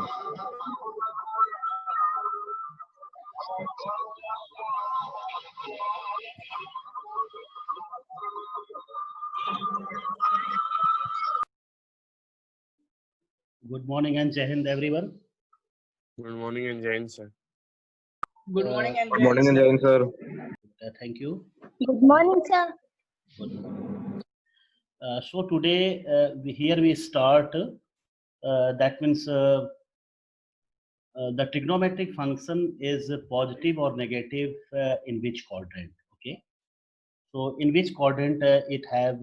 Good morning and Jai Hind, everyone. Good morning and Jain sir. Good morning and Good morning and Jain sir. Thank you. Good morning, sir. So today here we start. That means the trigonometric function is positive or negative in which quadrant. Okay. So in which quadrant it have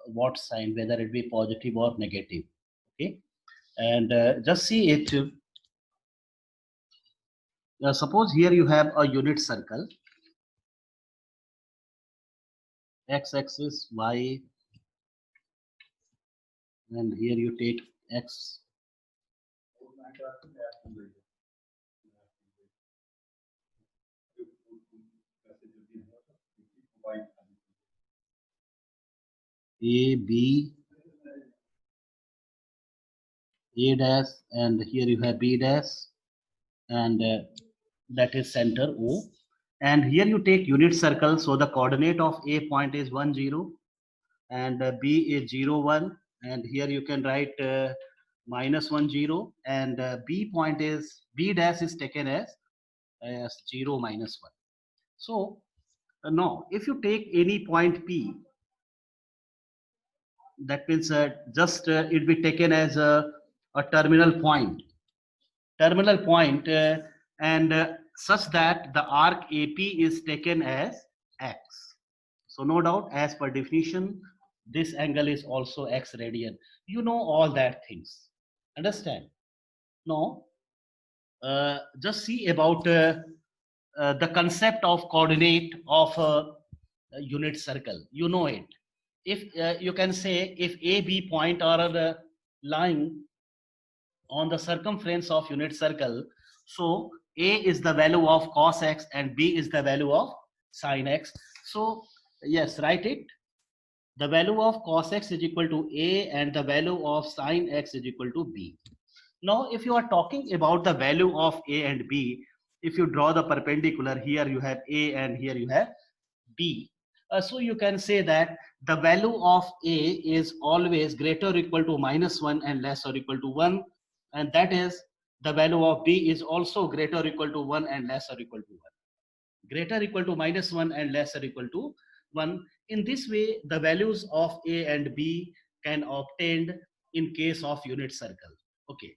what sign, whether it be positive or negative. Okay. And just see it. Suppose here you have a unit circle. X-axis, Y, and here you take X. A, B, A dash, and here you have B dash, and that is center O. And here you take unit circle, so the coordinate of A point is 1, 0, and B is 0, 1, and here you can write -1, 0, and B point is, B dash is taken as 0, -1. So now if you take any point P, that means just it be taken as a terminal point, and such that the arc AP is taken as X. So no doubt, as per definition, this angle is also X radian. You know all that things. Understand? Now, just see about the concept of coordinate of a unit circle. You know it. If you can say, if AB point are lying on the circumference of unit circle, so A is the value of cos X and B is the value of sin X. So yes, write it. The value of cos X is equal to A and the value of sin X is equal to B. Now, if you are talking about the value of A and B, if you draw the perpendicular, here you have A and here you have B. So you can say that the value of A is always greater or equal to -1 and less or equal to 1. And that is the value of B is also greater or equal to 1 and less or equal to 1. Greater or equal to -1 and less or equal to 1. In this way, the values of A and B can obtained in case of unit circle. Okay.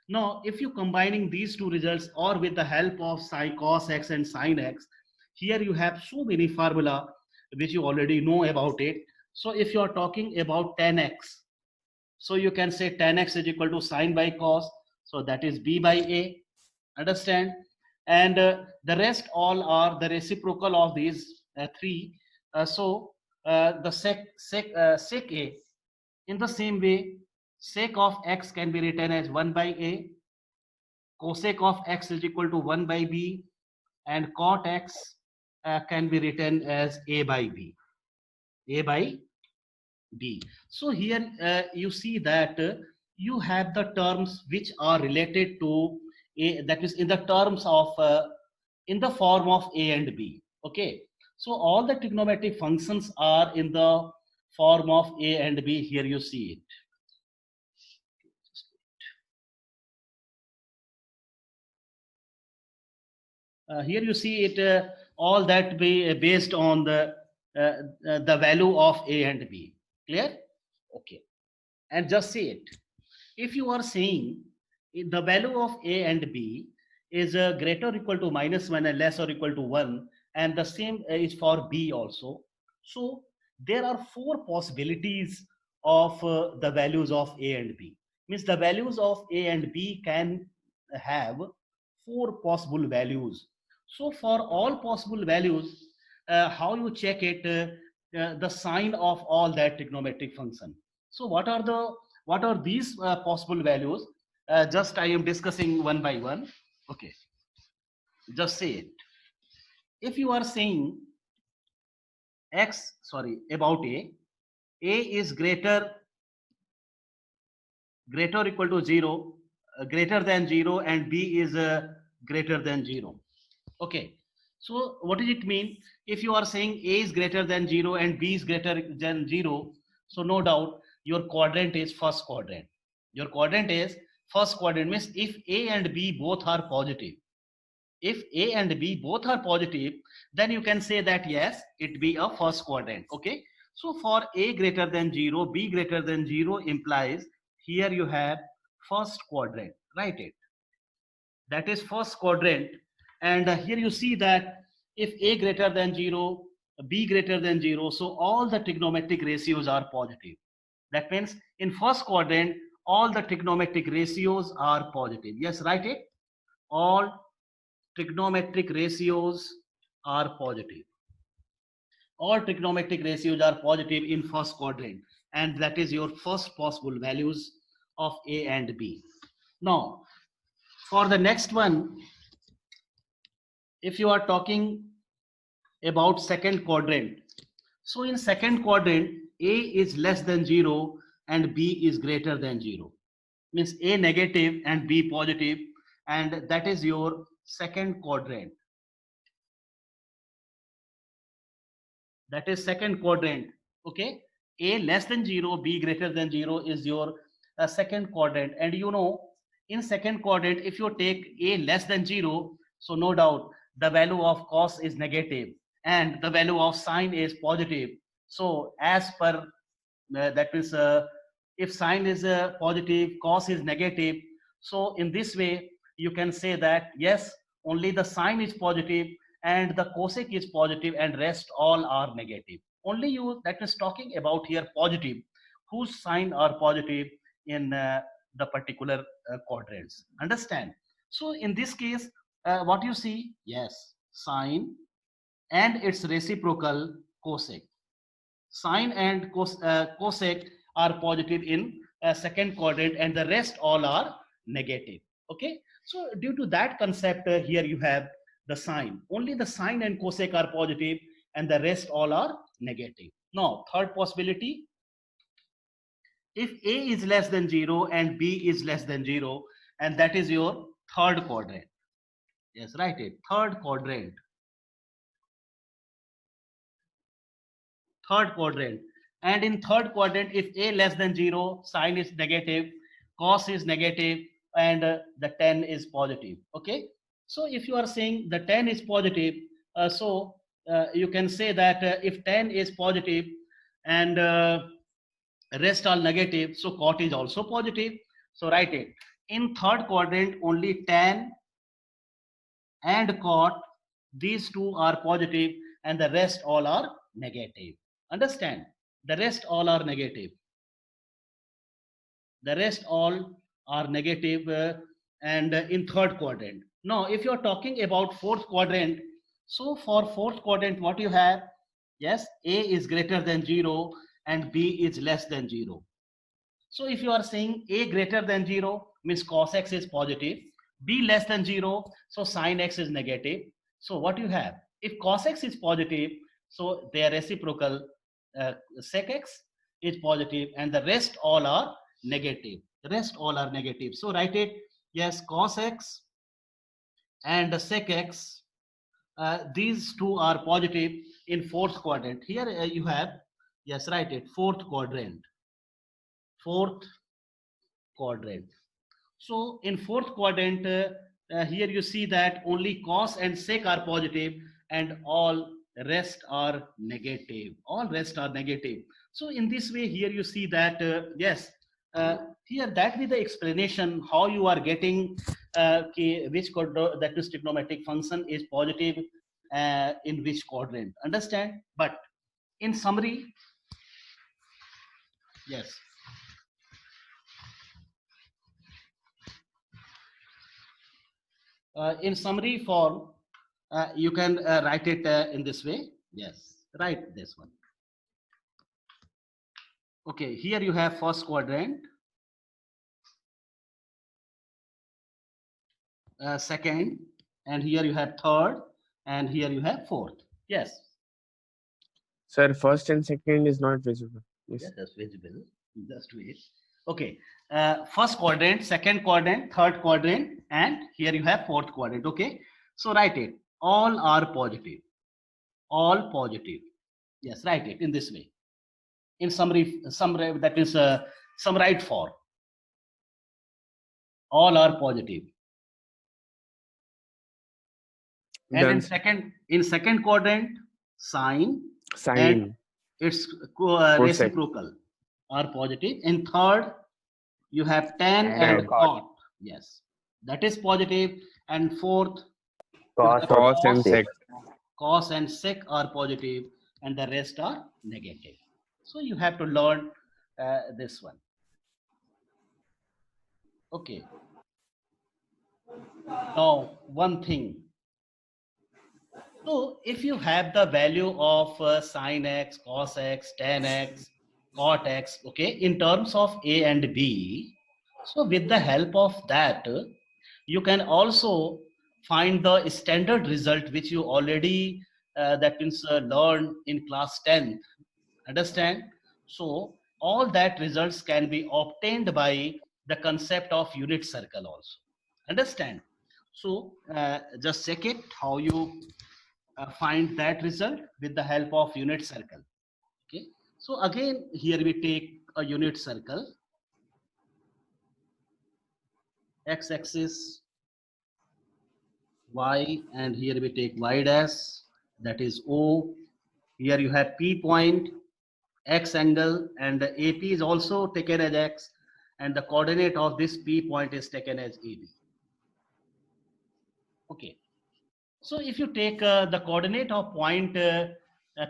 Now, if you combining these two results or with the help of sin cos X and sin X, here you have so many formula which you already know about it. So if you are talking about tan X, so you can say tan X is equal to sin by cos. So that is B by A. Understand? And the rest all are the reciprocal of these three. The sec A, in the same way, sec of X can be written as 1 by A, cosec of X is equal to 1 by B, and cot X can be written as A by B. A by B. So here you see that you have the terms which are related to A, that is in the terms of in the form of A and B. Okay. So all the trigonometric functions are in the form of A and B. Here you see it. Here you see it, all that be based on the value of A and B. Clear? Okay. And just see it. If you are saying the value of A and B is greater or equal to -1 and less or equal to 1, and the same is for B also. So there are 4 possibilities of the values of A and B. Means the values of A and B can have 4 possible values. So for all possible values, how you check it, the sign of all that trigonometric function. So what are these possible values? Just I am discussing one by one. Okay, just say it. If you are saying about A is greater or equal to 0, greater than 0 and B is greater than 0. Okay. So what does it mean? If you are saying A is greater than 0 and B is greater than 0, so no doubt your quadrant is first quadrant. Your quadrant is first quadrant, means if A and B both are positive. If A and B both are positive, then you can say that yes, it be a first quadrant. Okay. So for A greater than 0, B greater than 0 implies here you have first quadrant. Write it. That is first quadrant. And here you see that if A greater than 0, B greater than 0, so all the trigonometric ratios are positive. That means in first quadrant, all the trigonometric ratios are positive. Yes, write it. All trigonometric ratios are positive. All trigonometric ratios are positive in first quadrant, and that is your first possible values of A and B. Now, for the next one, if you are talking about second quadrant, so in second quadrant, A is less than 0 and B is greater than 0. Means A negative and B positive, and that is your second quadrant. That is second quadrant. Okay. A less than 0, B greater than 0 is your second quadrant. And you know, in second quadrant, if you take A less than 0, so no doubt the value of cos is negative and the value of sine is positive. So as per that means if sine is positive, cos is negative. So in this way, you can say that yes, only the sine is positive and the cosec is positive and rest all are negative. Only you that is talking about here positive, whose sign are positive in the particular quadrants. Understand? So in this case, what you see, yes, sine and its reciprocal cosec. Sine and cosec are positive in second quadrant and the rest all are negative. Okay. So due to that concept, here you have the sine. Only the sine and cosec are positive and the rest all are negative. Now, third possibility, if A is less than 0 and B is less than 0, and that is your third quadrant. Yes, write it. Third quadrant. Third quadrant. And in third quadrant, if A less than 0, sine is negative, cos is negative, and the tan is positive. Okay. So if you are saying the tan is positive, you can say that if tan is positive and rest are negative, so cot is also positive. So write it. In third quadrant, only tan and cot, these two are positive and the rest all are negative. Understand? The rest all are negative. The rest all are negative and in third quadrant. Now, if you're talking about fourth quadrant, so for fourth quadrant, what you have? Yes, A is greater than 0 and B is less than 0. So if you are saying A greater than 0, means cos x is positive, B less than 0, so sin x is negative. So what you have? If cos x is positive, so their reciprocal sec x is positive and the rest all are negative. The rest all are negative. So write it, yes, cos x and sec x, these two are positive in fourth quadrant. Here you have, yes, write it, fourth quadrant. Fourth quadrant. So in fourth quadrant, here you see that only cos and sec are positive and all rest are negative. All rest are negative. So in this way, here you see that, yes, here that be the explanation how you are getting which that is trigonometric function is positive in which quadrant. Understand? But in summary, yes. In summary form, you can write it in this way. Yes, write this one. Okay, here you have first quadrant, second, and here you have third, and here you have fourth. Yes. Sir, first and second is not visible. Yes. Yeah, that's visible. Just wait. Okay. First quadrant, second quadrant, third quadrant, and here you have fourth quadrant. Okay. So write it. All are positive. All positive. Yes, write it in this way. In summary that is summarized for. All are positive. And Done. in second quadrant, sine and Sine. its Cosec. reciprocal are positive. In third, you have tan Tan. and cot. Yes, that is positive. And fourth, you Cos have Cos and sec. sec. cos and sec are positive, and the rest are negative. So you have to learn this one. Okay. Now, one thing. So if you have the value of sin x, cos x, tan x, cot x, okay, in terms of a and b, so with the help of that, you can also find the standard result which you already that means learned in class 10th. Understand? So all that results can be obtained by the concept of unit circle also. Understand? So just check it how you find that result with the help of unit circle. Okay. So again, here we take a unit circle. X-axis, Y, and here we take Y dash, that is O. Here you have P point, X angle, and the AP is also taken as X, and the coordinate of this P point is taken as AB. Okay. So if you take the coordinate of point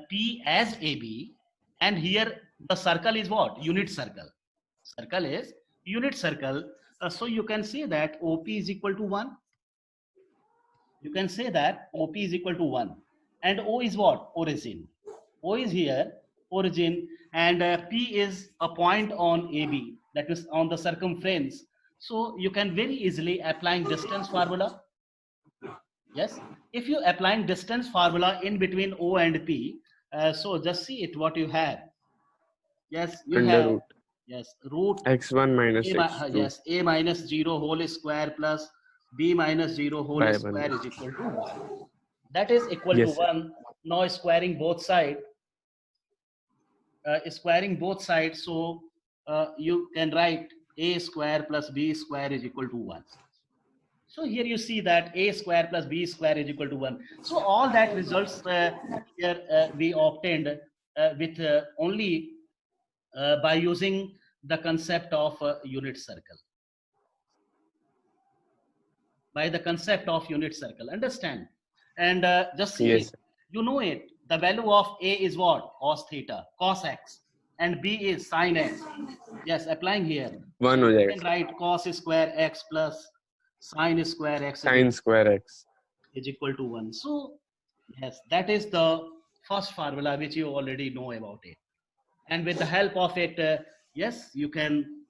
P as AB, and here the circle is what? Unit circle. Circle is unit circle. So you can say that OP is equal to 1. You can say that OP is equal to 1. And O is what? Origin. O is here, origin, and P is a point on AB, that is on the circumference. So you can very easily applying distance formula. Yes, if you applying distance formula in between O and P, so just see it what you have. Yes, you Under have, root. yes, root X1 minus a, X2 yes, a minus 0 whole square plus b minus 0 whole by square 1. is equal to 1. That is equal to Yes, sir. 1. Now squaring both sides. Squaring both sides, so you can write a square plus b square is equal to 1. So here you see that a square plus b square is equal to 1. So all that results here we obtained with only by using the concept of unit circle. By the concept of unit circle, understand? And just see Yes, it. sir. You know it. The value of a is what? Cos theta, cos x, and b is sin x. Yes, applying here. 1 So हो you जाएगा. can write cos square x plus sin square x Sin square X. is equal to 1. So yes, that is the first formula which you already know about it. And with the help of it, yes, you can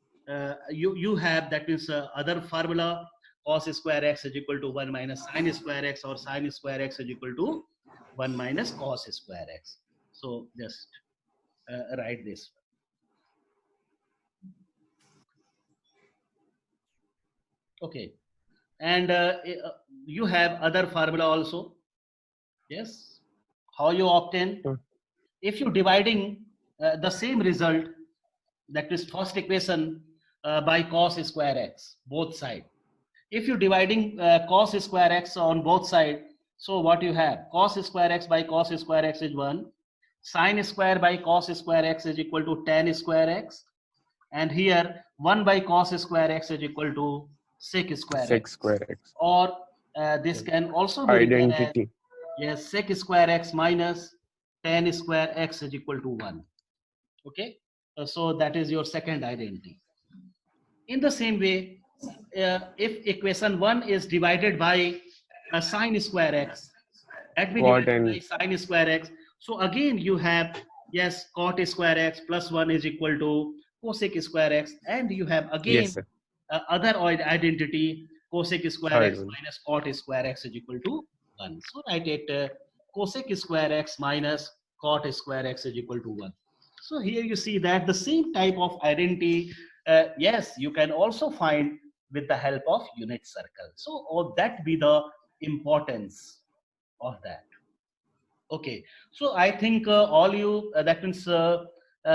you have that is other formula, cos square x is equal to 1 minus sin square x, or sin square x is equal to 1 minus cos square x. So just write this. Okay. And you have other formula also. Yes. How you obtain? If you dividing the same result, that is first equation by cos square x, both side. If you dividing cos square x on both side, so what you have? Cos square x by cos square x is 1. Sin square by cos square x is equal to tan square x. And here 1 by cos square x is equal to sec square Sec x. square X. Or this can also be written as, Identity. yes, sec square x minus tan square x is equal to 1. Okay. So that is your second identity. In the same way, if equation 1 is divided by sine square x, that be Cot divided by and sine square x. So again you have, yes, cot square x plus 1 is equal to cosec square x, and you have yes, again sir. other identity, cosec square Third x one. minus cot square x is equal to 1. So write it cosec square x minus cot square x is equal to 1. So here you see that the same type of identity yes, you can also find with the help of unit circle. So that be the importance of that. Okay, so I think all you that means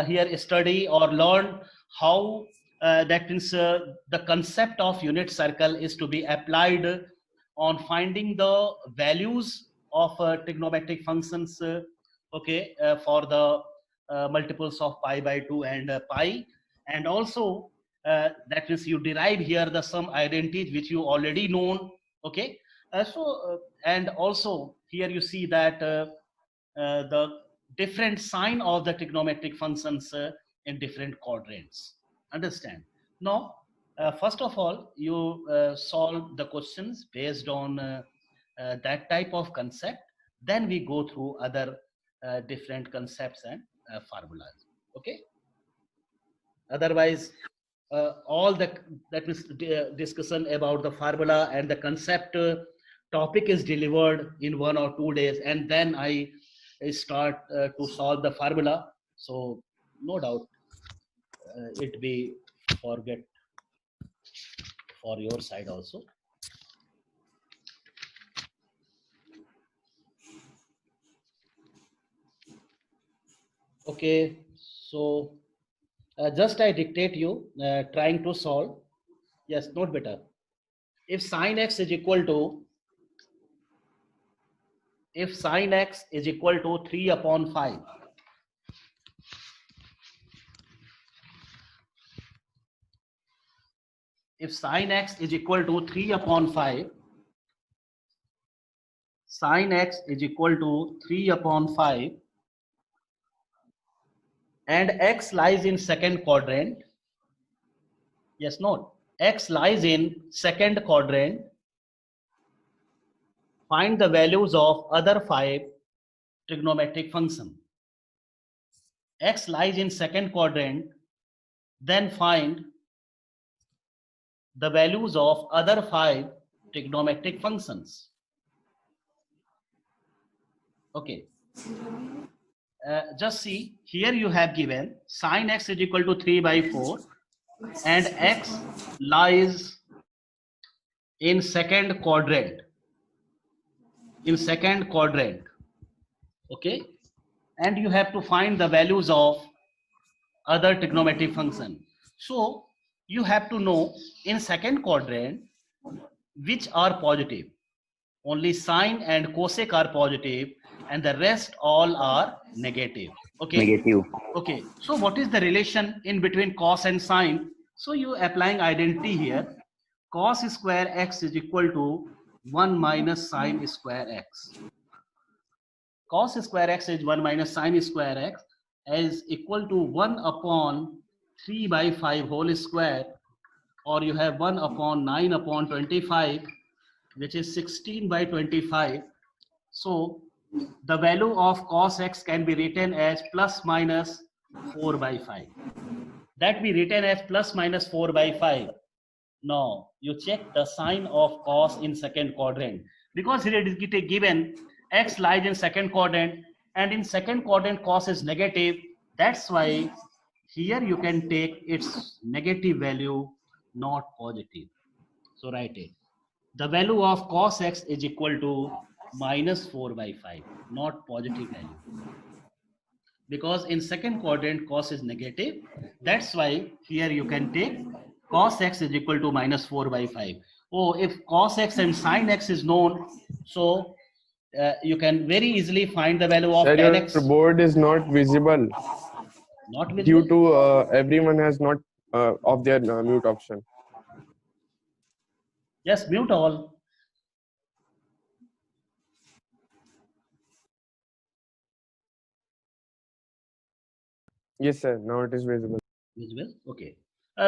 here study or learn how that means the concept of unit circle is to be applied on finding the values of trigonometric functions. Okay, for the multiples of pi by 2 and pi, and also that means you derive here the some identities which you already known. Okay, and also here you see that. The different sign of the trigonometric functions in different quadrants. Understand? Now, first of all, you solve the questions based on that type of concept. Then we go through other different concepts and formulas. Okay. Otherwise, all the that is discussion about the formula and the concept topic is delivered in 1 or 2 days, and then I start to solve the formula. So no doubt it be forget for your side also. Okay, so just I dictate you trying to solve. Yes, note better. If sine x is equal to, if sine x is equal to 3 upon 5, if sine x is equal to 3 upon 5, sine x is equal to 3 upon 5, and x lies in second quadrant. Yes, note, x lies in second quadrant. Find the values of other 5 trigonometric functions. X lies in second quadrant, then find the values of other 5 trigonometric functions. Okay. Just see, here you have given sine x is equal to 3 by 4 and x lies in second quadrant. In second quadrant. Okay. And you have to find the values of other trigonometric function. So you have to know in second quadrant which are positive. Only sine and cosec are positive and the rest all are negative. Okay. Negative. Okay. So what is the relation in between cos and sine? So you applying identity here. Cos square x is equal to 1 minus sine square x. Cos square x is 1 minus sine square x is equal to 1 upon 3 by 5 whole square, or you have 1 upon 9 upon 25, which is 16 by 25. So the value of cos x can be written as plus minus 4 by 5. That be written as plus minus 4 by 5. Now you check the sign of cos in second quadrant, because here it is given x lies in second quadrant, and in second quadrant cos is negative. That's why here you can take its negative value, not positive. So write it. The value of cos x is equal to minus 4 by 5, not positive value. Because in second quadrant cos is negative. That's why here you can take cos x is equal to minus 4 by 5. Oh, if cos x and sin x is known, so you can very easily find the value of Sir, tan your x. board is not visible Not visible. due to everyone has not off their mute option. Yes, mute all. Yes, sir. Now it is visible. Visible. Okay.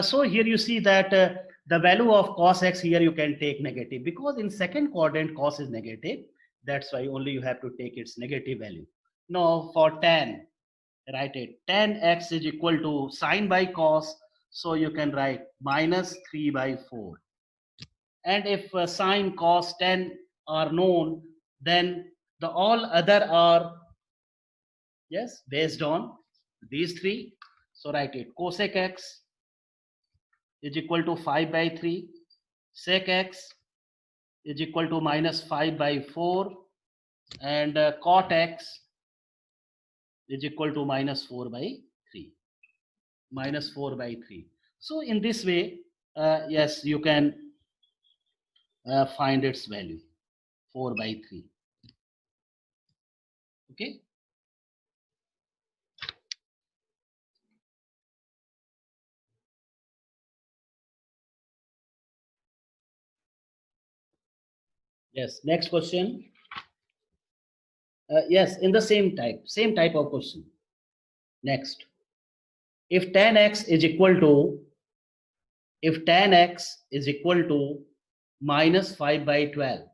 So here you see that the value of cos x here you can take negative, because in second quadrant cos is negative. That's why only you have to take its negative value. Now for tan, write it. Tan x is equal to sine by cos. So you can write minus 3 by 4. And if sine, cos, tan are known, then the all other are, yes, based on these three. So write it. Cosec x is equal to 5 by 3. Sec x is equal to minus 5 by 4. And cot x is equal to minus 4 by 3. Minus 4 by 3. So in this way, yes, you can find its value, 4 by 3. Okay. Yes, next question. Yes, in the same type of question. Next, if tan x is equal to minus 5 by 12,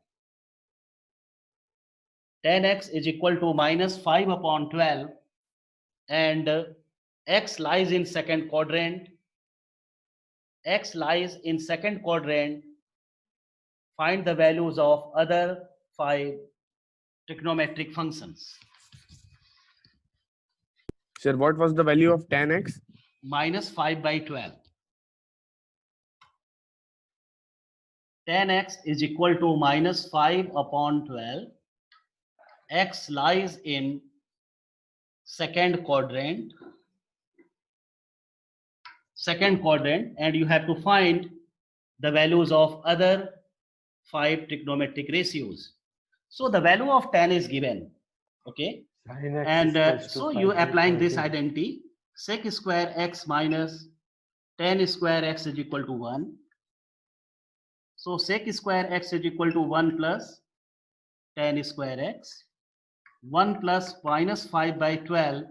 tan x is equal to minus 5 upon 12, and x lies in second quadrant. Find the values of other 5 trigonometric functions. Sir, what was the value of tan x? Minus 5 by 12. Tan x is equal to minus 5 upon 12. X lies in second quadrant, and you have to find the values of other 5 trigonometric ratios. So the value of tan is given, okay, and so you applying this identity, sec square x minus tan square x is equal to 1. So sec square x is equal to 1 plus tan square x, 1 plus minus 5 by 12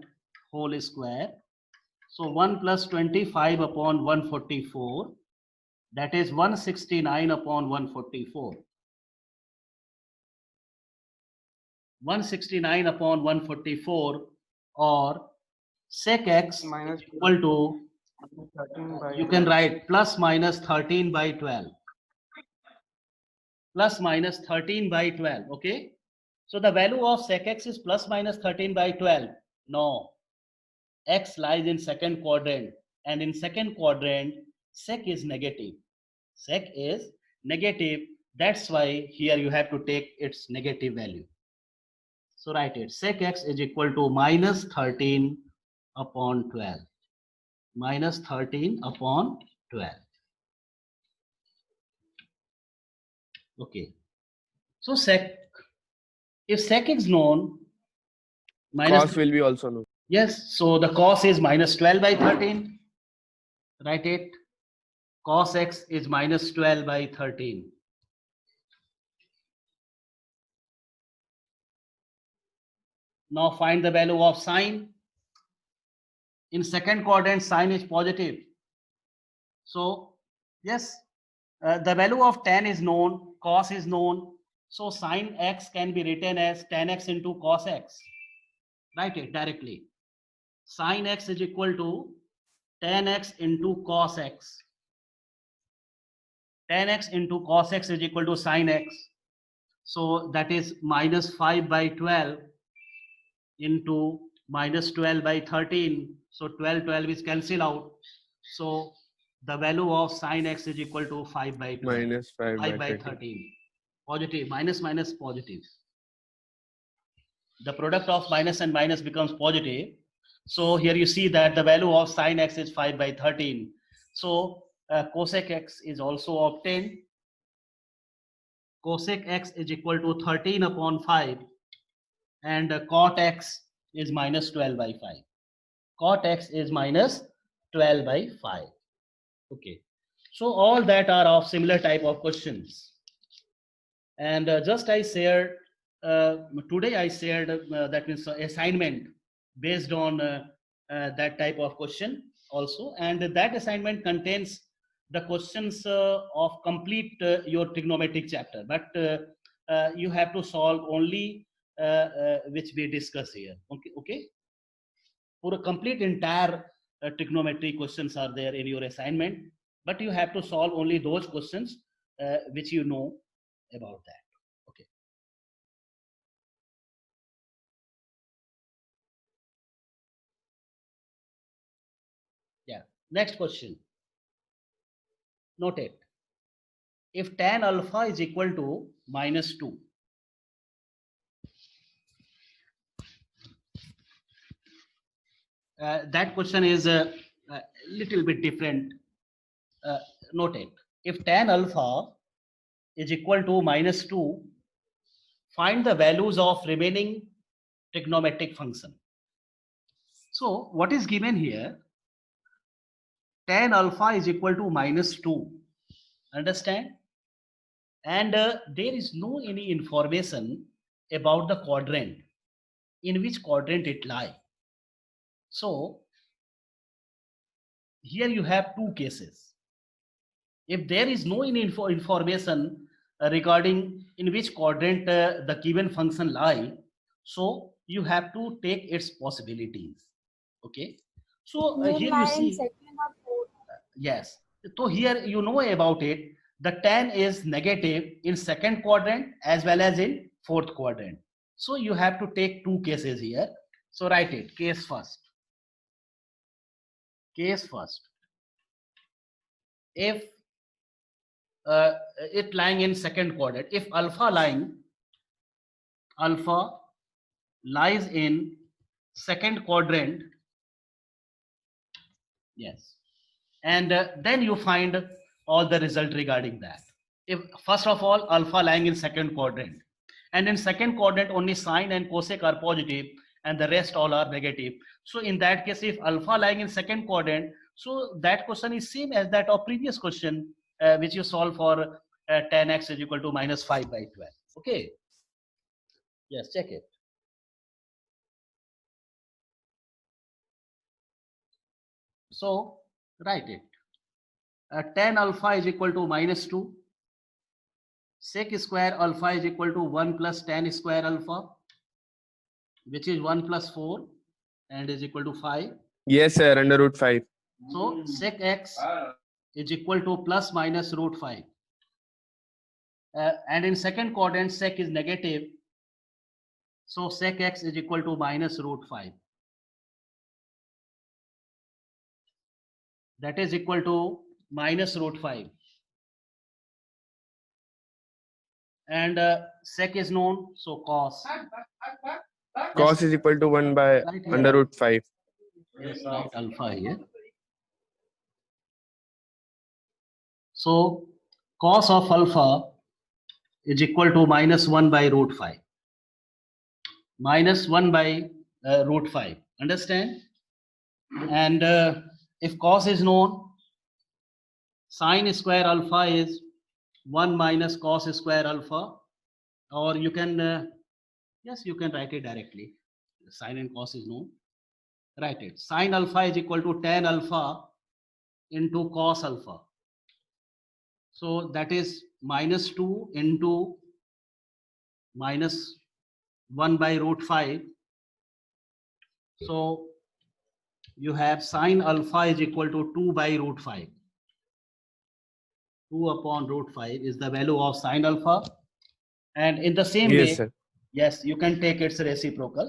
whole square. So 1 plus 25 upon 144, that is 169 upon 144. 169 upon 144, or sec x Minus equal to, 13 by you can write plus minus 13 by 12. Plus minus 13 by 12, okay? So the value of sec x is plus minus 13 by 12. No, x lies in second quadrant, and in second quadrant sec is negative. That's why here you have to take its negative value. So write it, sec x is equal to minus 13 upon 12. Minus 13 upon 12. Okay. So if sec is known, Cos will be also known. yes, so the cos is minus 12 by 13. Write it. Cos x is minus 12 by 13. Now find the value of sine. In second quadrant, sine is positive. So yes, the value of tan is known, cos is known. So sine x can be written as tan x into cos x. Write it directly. Sine x is equal to tan x into cos x. Tan x into cos x is equal to sine x. So that is minus 5 by 12 into minus 12 by 13. So 12 is cancelled out. So the value of sine x is equal to 5 by 12. Minus 5 by 13. Positive, minus positive. The product of minus and minus becomes positive. So here you see that the value of sine x is 5 by 13. So cosec x is also obtained. Cosec x is equal to 13 upon 5, and cot x is minus 12 by 5. Cot x is minus 12 by 5. Okay. So all that are of similar type of questions. And just I shared, today I shared that means assignment based on that type of question also. And that assignment contains the questions of complete your trigonometric chapter. But you have to solve only which we discuss here. Okay. For a complete entire trigonometry questions are there in your assignment, but you have to solve only those questions which you know about that. Okay. Yeah. Next question. Note it. If tan alpha is equal to -2, that question is a little bit different. Note it. If tan alpha is equal to -2, find the values of remaining trigonometric function. So what is given here? Tan alpha is equal to -2. Understand? And there is no any information about the quadrant, in which quadrant it lie. So here you have two cases. If there is no any information regarding in which quadrant the given function lie, so you have to take its possibilities. Okay. So here you see, yes. So here you know about it. The tan is negative in second quadrant as well as in fourth quadrant. So you have to take two cases here. So write it. Case first. Case first. If it lying in second quadrant, if alpha lies in second quadrant, yes, and then you find all the result regarding that. If first of all alpha lying in second quadrant, and in second quadrant only sine and cosec are positive and the rest all are negative, so in that case if alpha lying in second quadrant, so that question is same as that of previous question which you solve for tan x is equal to -5/12. Okay, yes, check it. So write it. Tan alpha is equal to -2. Sec square alpha is equal to 1 plus tan square alpha, which is 1 plus 4 and is equal to 5. Yes, sir. Under root 5. So sec x is equal to plus minus root 5. And in second quadrant, sec is negative. So sec x is equal to minus root 5. That is equal to minus root 5. And sec is known, so cos. Cos is equal to 1 by Right here. under root 5. Yes, write alpha here. So cos of alpha is equal to -1 by root 5. -1 by root 5. Understand? And if cos is known, sine square alpha is 1 minus cos square alpha, or you can, yes, you can write it directly. Sine and cos is known. Write it. Sine alpha is equal to tan alpha into cos alpha. So that is -2 into -1 by root 5. So you have sine alpha is equal to 2 by root 5. 2 upon root 5 is the value of sine alpha. And in the same Yes, way, sir. yes, you can take its reciprocal.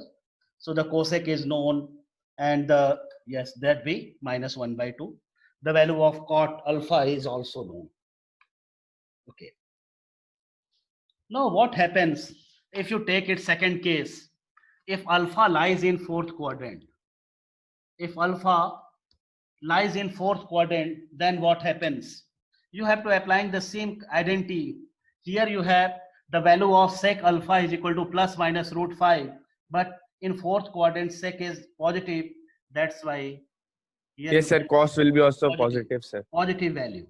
So the cosec is known, and the, yes, that way -1 by 2. The value of cot alpha is also known. Okay. Now what happens if you take its second case? If alpha lies in fourth quadrant, if alpha lies in fourth quadrant, then what happens? You have to applying the same identity. Here you have the value of sec alpha is equal to plus minus root 5, but in fourth quadrant sec is positive. That's why here Yes, you sir. get Cos will be also positive, sir. positive value.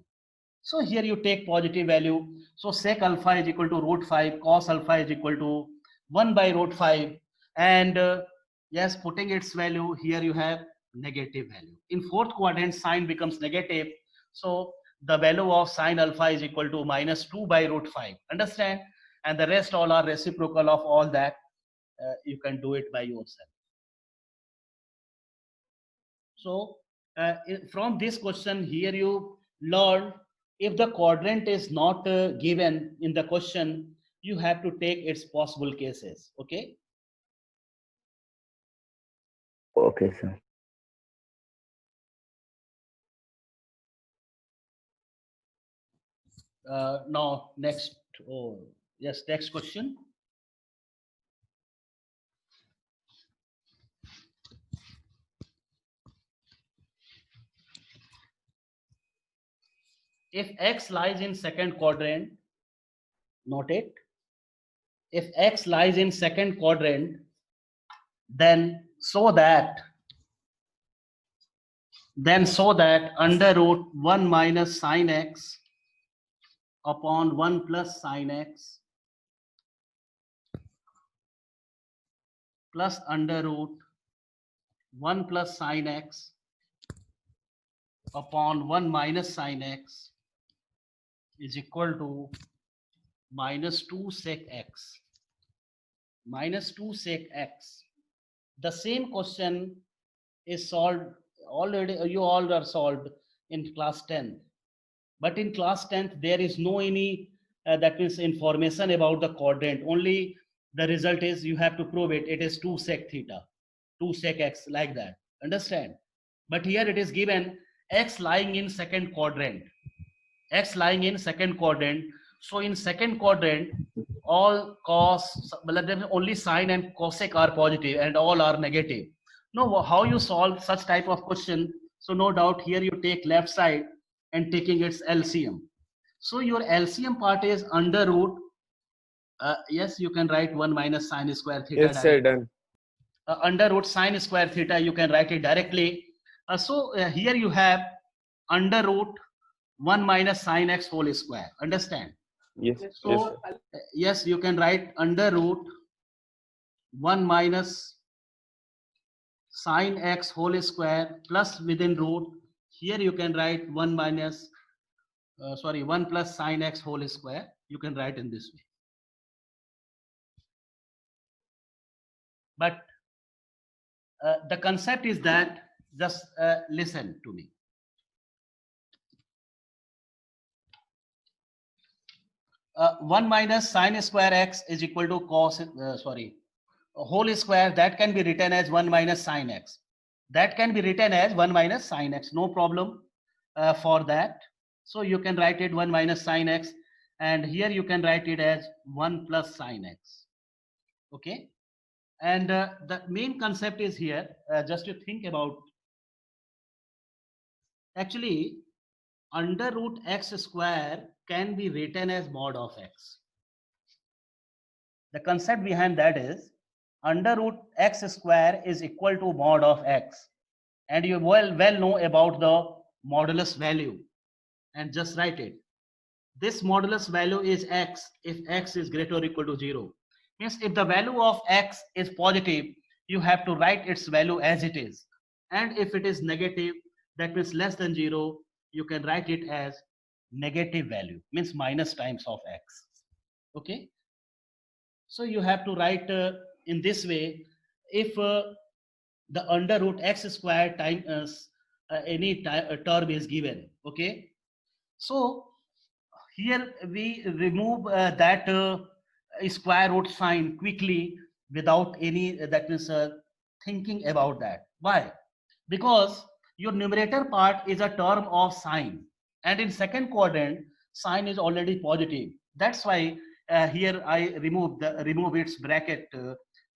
So here you take positive value. So sec alpha is equal to root 5, cos alpha is equal to 1 by root 5. And yes, putting its value, here you have negative value. In fourth quadrant, sine becomes negative. So the value of sine alpha is equal to -2 by root 5. Understand? And the rest all are reciprocal of all that. You can do it by yourself. So from this question here you learn, if the quadrant is not given in the question, you have to take its possible cases. Okay. Okay, sir. Now next, oh yes, next question. If x lies in second quadrant, note it. If x lies in second quadrant, then so that under root 1 minus sine x upon 1 plus sine x plus under root 1 plus sine x upon 1 minus sine x is equal to minus 2 sec x. Minus 2 sec x. The same question is solved already. You all are solved in class 10th. But in class 10th, there is no any that means information about the quadrant. Only the result is you have to prove it. It is 2 sec theta, 2 sec x, like that. Understand? But here it is given x lying in second quadrant. X lying in second quadrant. So in second quadrant, all cos, only sine and cosec are positive and all are negative. Now, how you solve such type of question? So no doubt here you take left side and taking its LCM. So your LCM part is under root. Yes, you can write 1 minus sine square theta. Yes, sir, done. Under root sine square theta, you can write it directly. Here you have under root 1 minus sine x whole square. Understand? Yes, So yes, sir. yes, you can write under root 1 minus sine x whole square plus within root. Here you can write 1 minus 1 plus sine x whole square. You can write in this way. But the concept is that, just listen to me. One minus sine square x is equal to cos, whole square. That can be written as 1 minus sine x. That can be written as 1 minus sine x. No problem for that. So you can write it 1 minus sine x, and here you can write it as 1 plus sine x. Okay. And the main concept is here, just to think about, actually under root x square can be written as mod of x. The concept behind that is under root x square is equal to mod of x, and you well know about the modulus value, and just write it. This modulus value is x if x is greater or equal to 0. Means if the value of x is positive, you have to write its value as it is, and if it is negative, that means less than 0, you can write it as negative value, means minus times of x. Okay, so you have to write in this way. If the under root x square times any term is given, okay, so here we remove that square root sign quickly without any that means thinking about that. Why? Because your numerator part is a term of sine, and in second quadrant sine is already positive. That's why here I remove its bracket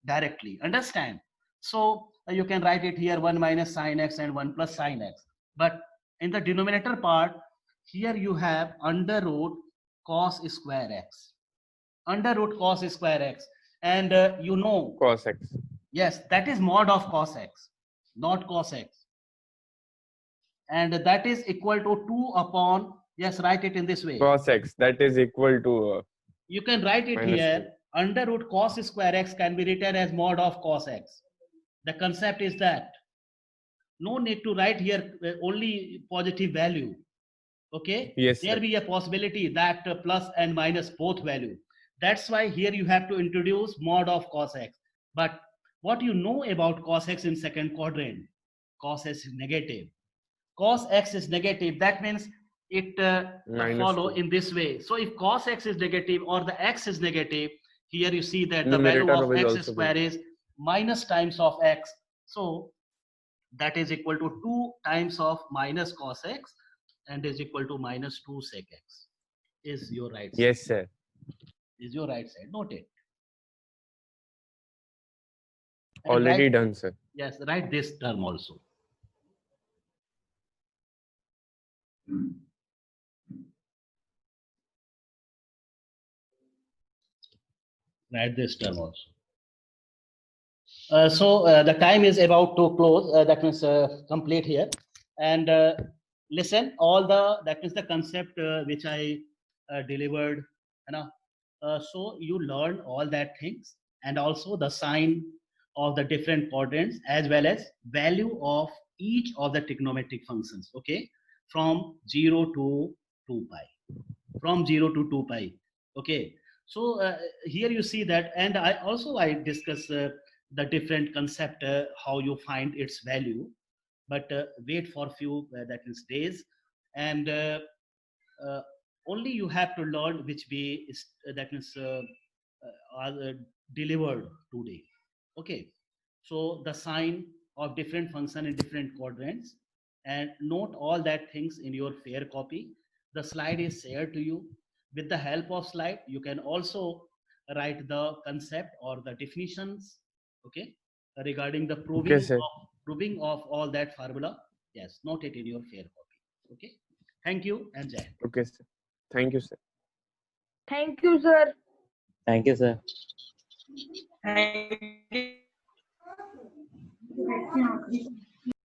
directly. Understand? So you can write it here 1 minus sine x and 1 plus sine x. But in the denominator part, here you have under root cos square x. Under root cos square x, and you know, Cos x. yes, that is mod of cos x, not cos x, and that is equal to 2 upon, yes, write it in this way. Cos x, that is equal to You can write it minus here. Under root cos square x can be written as mod of cos x. The concept is that no need to write here only positive value. Okay, yes, there sir. be a possibility that plus and minus both value. That's why here you have to introduce mod of cos x. But what you know about cos x in second quadrant? Cos x is negative. Cos x is negative. That means it Minus follow 2. in this way. So if cos x is negative or the x is negative, here you see that the Numerator value of will x also square be- is minus times of x. So that is equal to 2 times of minus cos x and is equal to minus 2 sec x. is your right side. Yes, sir. Is your right side. Note it. And Already write- done, sir. Yes, write this term also. Write this term also. So the time is about to close. That means complete here. And listen, all that means the concept which I delivered. You know, so you learn all that things, and also the sign of the different quadrants as well as value of each of the trigonometric functions. Okay, from 0 to 2 pi. From 0 to 2 pi. Okay, so here you see that, and I discuss the different concept how you find its value, but wait for few that is days, and uh, only you have to learn which way is that is are delivered today. Okay, so the sign of different function in different quadrants, and note all that things in your fair copy. The slide is shared to you. With the help of slide, you can also write the concept or the definitions. Okay, regarding the Okay, sir. proving of all that formula. Yes, note it in your fair copy. Okay, thank you and Jai. Okay, sir. Thank you, sir. Thank you, sir. Thank you, sir. Thank you.